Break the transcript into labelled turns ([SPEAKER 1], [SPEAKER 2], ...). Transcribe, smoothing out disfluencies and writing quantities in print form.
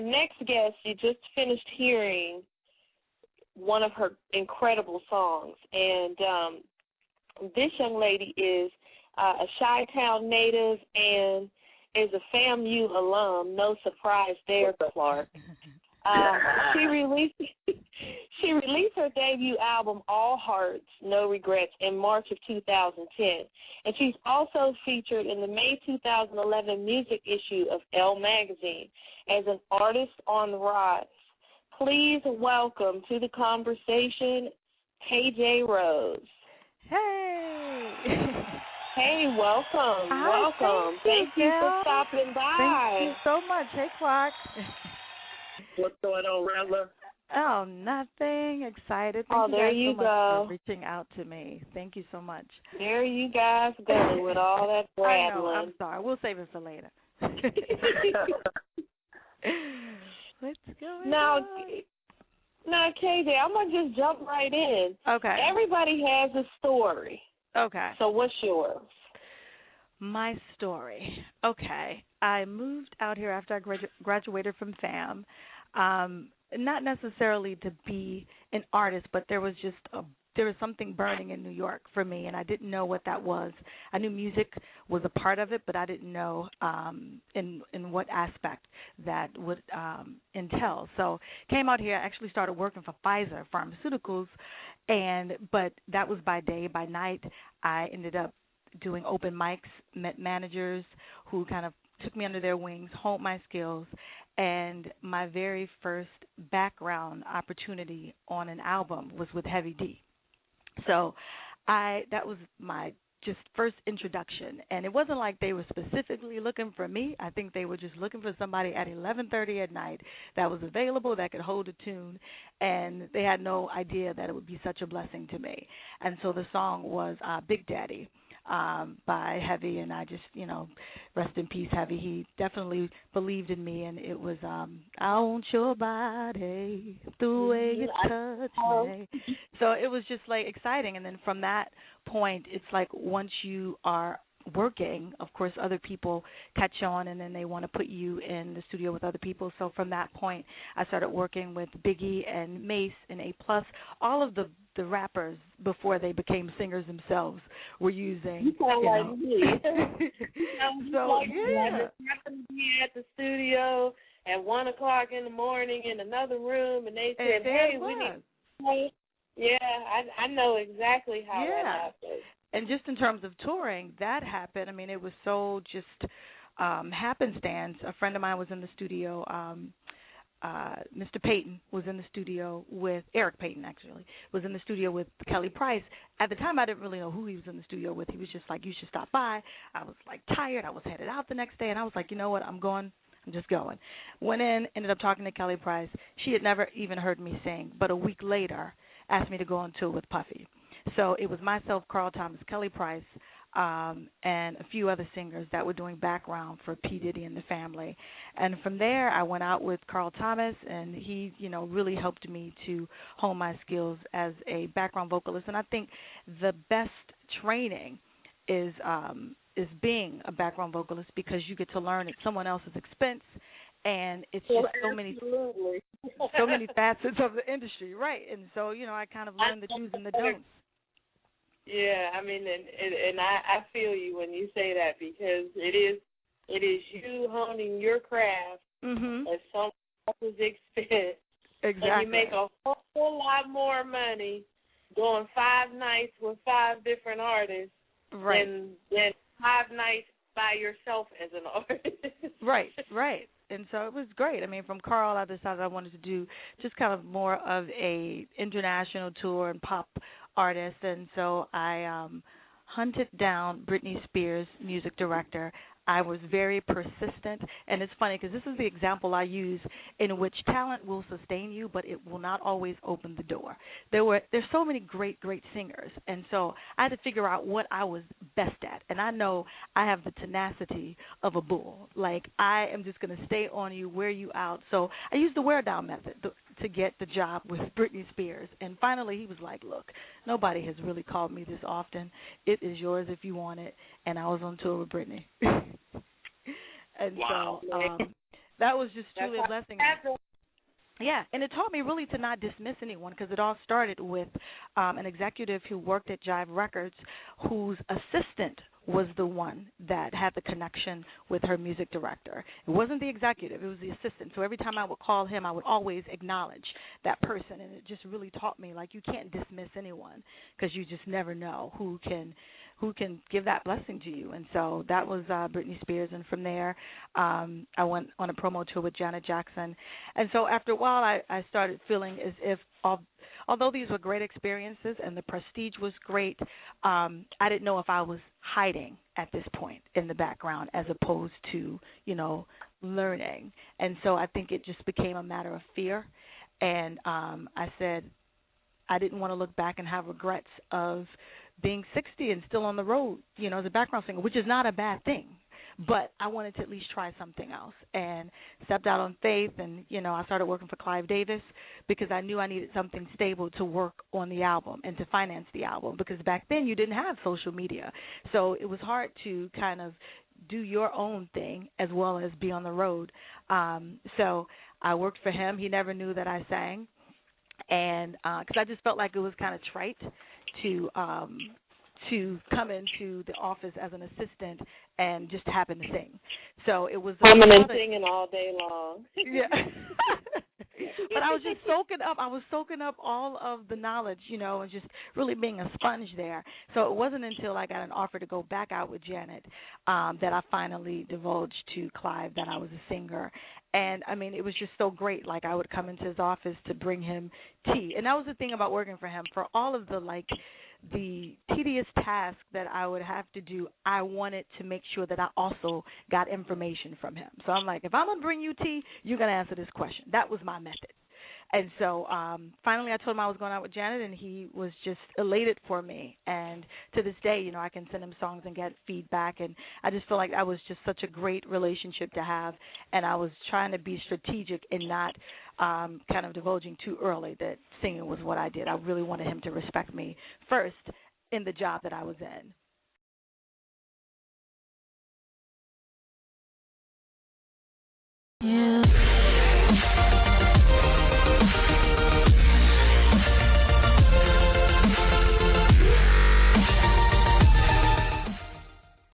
[SPEAKER 1] our next guest, you just finished hearing one of her incredible songs. And this young lady is a Chi-Town native and is a FAMU alum. No surprise there, Clark. She released her debut album, All Hearts, No Regrets, in March of 2010. And she's also featured in the May 2011 music issue of Elle magazine as an artist on the rise. Please welcome to the conversation, KJ Rose.
[SPEAKER 2] Hey.
[SPEAKER 1] Hey, welcome.
[SPEAKER 2] Hi,
[SPEAKER 1] welcome. Thank you for stopping by.
[SPEAKER 2] Thank you so much. Hey, Clark.
[SPEAKER 3] What's going on, Rattler?
[SPEAKER 2] Oh, nothing. Excited. Thank you guys so much for reaching out to me. Thank you so much.
[SPEAKER 1] There you guys go with all that rattling.
[SPEAKER 2] I know. I'm sorry. We'll save it for later. What's going on?
[SPEAKER 1] Now, KJ, I'm going to just jump right in.
[SPEAKER 2] Okay.
[SPEAKER 1] Everybody has a story.
[SPEAKER 2] Okay.
[SPEAKER 1] So what's yours?
[SPEAKER 2] My story. Okay. I moved out here after I graduated from FAM, not necessarily to be an artist, but there was something burning in New York for me, and I didn't know what that was. I knew music was a part of it, but I didn't know in what aspect that would entail. So came out here, actually started working for Pfizer Pharmaceuticals, but that was by day. By night, I ended up doing open mics, met managers who kind of took me under their wings, honed my skills, and my very first background opportunity on an album was with Heavy D. So that was my just first introduction, and it wasn't like they were specifically looking for me. I think they were just looking for somebody at 11:30 at night that was available, that could hold a tune, and they had no idea that it would be such a blessing to me. And so the song was Big Daddy by Heavy, and I just, rest in peace, Heavy. He definitely believed in me, and it was I want your body the way you touch me. So it was just like exciting, and then from that point, it's like once you are working, of course, other people catch on, and then they want to put you in the studio with other people. So from that point, I started working with Biggie and Mace and A+. All of the rappers before they became singers themselves were using.
[SPEAKER 1] You sound like me.
[SPEAKER 2] So yeah,
[SPEAKER 1] happened to be at the studio at 1 o'clock in the morning in another room, and they said, "Hey, we need." Yeah, I know exactly how that happened.
[SPEAKER 2] And just in terms of touring, that happened. I mean, it was so just happenstance. A friend of mine was in the studio. Mr. Payton was in the studio with Eric Payton, actually, was in the studio with Kelly Price. At the time, I didn't really know who he was in the studio with. He was just like, "You should stop by." I was like tired. I was headed out the next day, and I was like, you know what? I'm just going. Went in, ended up talking to Kelly Price. She had never even heard me sing, but a week later asked me to go on tour with Puffy. So it was myself, Carl Thomas, Kelly Price, and a few other singers that were doing background for P. Diddy and the family. And from there, I went out with Carl Thomas, and he, really helped me to hone my skills as a background vocalist. And I think the best training is being a background vocalist, because you get to learn at someone else's expense. And it's just so many facets of the industry, right? And so, I kind of learned the do's and the don'ts.
[SPEAKER 1] Yeah, I mean, and I feel you when you say that, because it is you honing your craft at someone else's expense.
[SPEAKER 2] Exactly.
[SPEAKER 1] And you make a whole lot more money going 5 nights with 5 different artists than 5 nights by yourself as an artist.
[SPEAKER 2] Right. And so it was great. I mean, from Carl, I decided I wanted to do just kind of more of a international tour and pop artist. And so I hunted down Britney Spears, music director. I was very persistent, and it's funny because this is the example I use in which talent will sustain you, but it will not always open the door. There's so many great singers, and so I had to figure out what I was best at, and I know I have the tenacity of a bull. Like, I am just going to stay on you, wear you out. So I used the wear down method to get the job with Britney Spears, and finally he was like, "Look, nobody has really called me this often. It is yours if you want it," and I was on tour with Britney. And
[SPEAKER 3] wow.
[SPEAKER 2] so that was just truly a
[SPEAKER 3] That's
[SPEAKER 2] blessing.
[SPEAKER 3] how
[SPEAKER 2] Yeah, and it taught me really to not dismiss anyone because it all started with an executive who worked at Jive Records whose assistant was the one that had the connection with her music director. It wasn't the executive, it was the assistant. So every time I would call him, I would always acknowledge that person, and it just really taught me, like, you can't dismiss anyone because you just never know who can give that blessing to you. And so that was Britney Spears, and from there I went on a promo tour with Janet Jackson. And so after a while I started feeling as if although these were great experiences and the prestige was great, I didn't know if I was hiding at this point in the background as opposed to, learning. And so I think it just became a matter of fear. And I said I didn't want to look back and have regrets of being 60 and still on the road, as a background singer, which is not a bad thing. But I wanted to at least try something else and stepped out on faith. And, I started working for Clive Davis because I knew I needed something stable to work on the album and to finance the album, because back then you didn't have social media. So it was hard to kind of do your own thing as well as be on the road. So I worked for him. He never knew that I sang. And because I just felt like it was kind of trite to come into the office as an assistant and just happen to sing. So it was
[SPEAKER 1] coming and singing all day long.
[SPEAKER 2] Yeah. But I was just soaking up. I was soaking up all of the knowledge, and just really being a sponge there. So it wasn't until I got an offer to go back out with Janet that I finally divulged to Clive that I was a singer. And, it was just so great. Like, I would come into his office to bring him tea. And that was the thing about working for him. For all of the tedious task that I would have to do, I wanted to make sure that I also got information from him. So I'm like, if I'm going to bring you tea, you're going to answer this question. That was my method. And so finally I told him I was going out with Janet, and he was just elated for me. And to this day, I can send him songs and get feedback. And I just feel like that was just such a great relationship to have. And I was trying to be strategic and not kind of divulging too early that singing was what I did. I really wanted him to respect me first in the job that I was in.